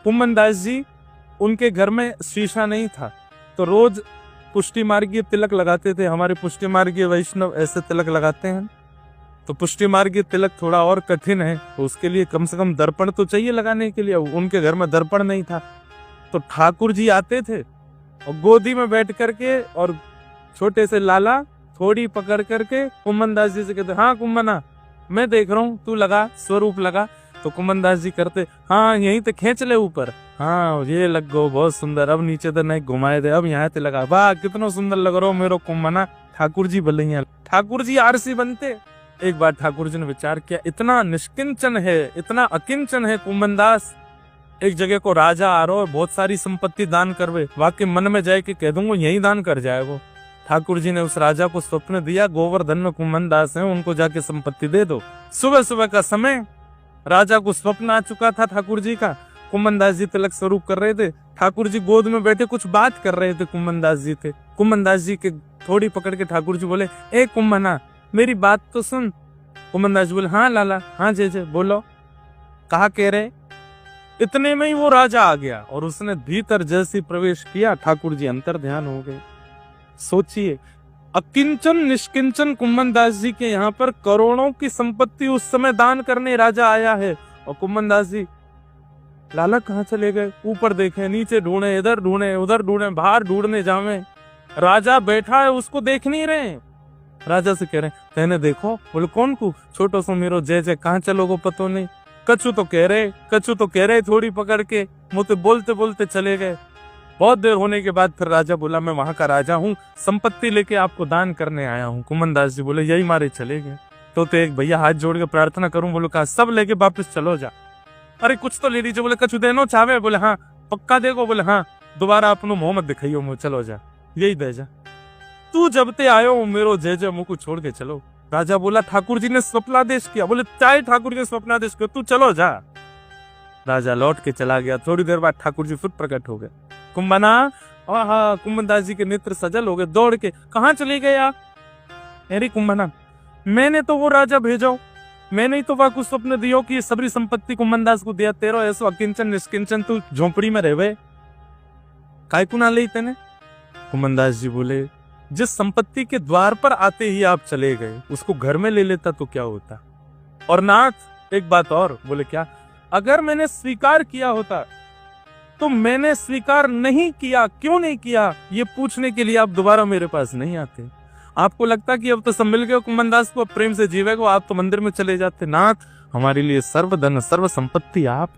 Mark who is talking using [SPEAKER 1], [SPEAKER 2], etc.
[SPEAKER 1] कुम्मन दास जी, उनके घर में शीशा नहीं था, तो रोज पुष्टि मार्गीय तिलक लगाते थे। हमारे पुष्टि मार्गीय वैष्णव ऐसे तिलक लगाते हैं। तो पुष्टि मार्गीय तिलक थोड़ा और कठिन है, तो उसके लिए कम से कम दर्पण तो चाहिए लगाने के लिए। उनके घर में दर्पण नहीं था, तो ठाकुर जी आते थे और गोदी में बैठ करके और छोटे से लाला थोड़ी पकड़ करके कुम्मन दास जी से कहते, हाँ कुम्मना, मैं देख रहा हूँ, तू लगा, स्वरूप लगा। तो कुम्मन दास जी करते, हाँ यहीं तो खींच ले ऊपर, हाँ ये लग गो, बहुत सुंदर, अब नीचे तो नहीं घुमाए दे, अब यहाँ ते लगा, वाह कितना सुंदर लग रहा हो मेरो कुम्मना। ठाकुर जी बोले, ठाकुर जी आरसी बनते। एक बार ठाकुर जी ने विचार किया, इतना निष्किंचन है, इतना अकिंचन है कुम्मन दास, एक जगह को राजा आ रहा है, बहुत सारी संपत्ति दान करवे, वाकई मन में जाए कि कह दूंगा यही दान कर जाए वो। ठाकुर जी ने उस राजा को स्वप्न दिया, गोवर्धन में कुम्मन दास है, उनको जाके संपत्ति दे दो। सुबह सुबह का समय, राजा को स्वप्न आ चुका था ठाकुर जी का। कुम्मन दास जी तिलक स्वरूप कर रहे थे, ठाकुर जी गोद में बैठे कुछ बात कर रहे थे, कुम्मन दास जी थे। कुम्मन दास जी के थोड़ी पकड़ के ठाकुर जी बोले, ए कुम्मना, मेरी बात तो सुन। कुम्मन दास जी बोले, हाँ लाला, हाँ जे बोलो, कहा कह रहे। इतने में ही वो राजा आ गया और उसने भीतर जैसे प्रवेश किया, ठाकुर जी अंतर ध्यान हो गए। सोचिए, अकिंचन निष्किंचन कुम्मन दास जी के यहाँ पर करोड़ों की संपत्ति उस समय दान करने राजा आया है, और कुम्मन दास जी लाला कहाँ चले गए, ऊपर देखे, नीचे ढूंढे, इधर ढूंढे, उधर ढूंढे, बाहर ढूंढने जावे, राजा बैठा है उसको देख नहीं रहे। राजा से कह रहे, तेने देखो? बोले, कौन को? छोटो सो मेरो जय कहाँ चलोगो पतो नहीं। कछु तो कह रहे थोड़ी पकड़ के, मुझे बोलते बोलते चले गए। बहुत देर होने के बाद फिर राजा बोला, मैं वहां का राजा हूँ, संपत्ति लेके आपको दान करने आया हूँ। कुम्मन दास जी बोले, यही मारे चले गए। तो एक भैया हाथ जोड़ के प्रार्थना करूं, बोलो कहा सब लेके वापस चलो जा। अरे कुछ तो ले लीजिए। बोले, कछु देनो चाहे? बोले, हाँ। पक्का देखो? बोले, हाँ। दोबारा अपनो मुंह मत दिखाइयो मुझे, चलो जा, यही दे जा। तू जब ते आयो मेरो जय मुंह को छोड़ के चलो। राजा बोला, ठाकुर जी ने स्वप्नादेश किया। बोले, चाहे ठाकुर जी ने स्वप्नादेश किया, तू चलो जा। राजा लौट के चला गया। थोड़ी देर बाद ठाकुर जी फिर प्रकट हो गए। कुम्मना, हाँ, कुम्मन दास जी के नेत्र सजल हो गए। दौड़ के, कहाँ चले गए आप? अरे कुम्मना, मैंने तो वो राजा भेजो, मैंने ही तो वाकु स्वप्न दियो कि सबरी संपत्ति कुम्मन दास को दिया, तेरो ऐसो अकिंचन निष्किंचन तू झोंपड़ी में रहवे, काय को ना ले तेने? कुम्मन दास जी बोले, जिस संपत्ति के द्वार पर आते ही आप चले गए, उसको घर में ले लेता तो क्या होता? और नाथ, एक बात और। बोले, क्या? अगर मैंने स्वीकार किया होता, तो मैंने स्वीकार नहीं किया, क्यों नहीं किया, ये पूछने के लिए आप दोबारा मेरे पास नहीं आते। आपको लगता कि अब तो सब मिल गए कुम्मन दास को, प्रेम से जीवेगा, आप तो मंदिर में चले जाते। नाथ, हमारे लिए सर्वधन सर्व संपत्ति आप।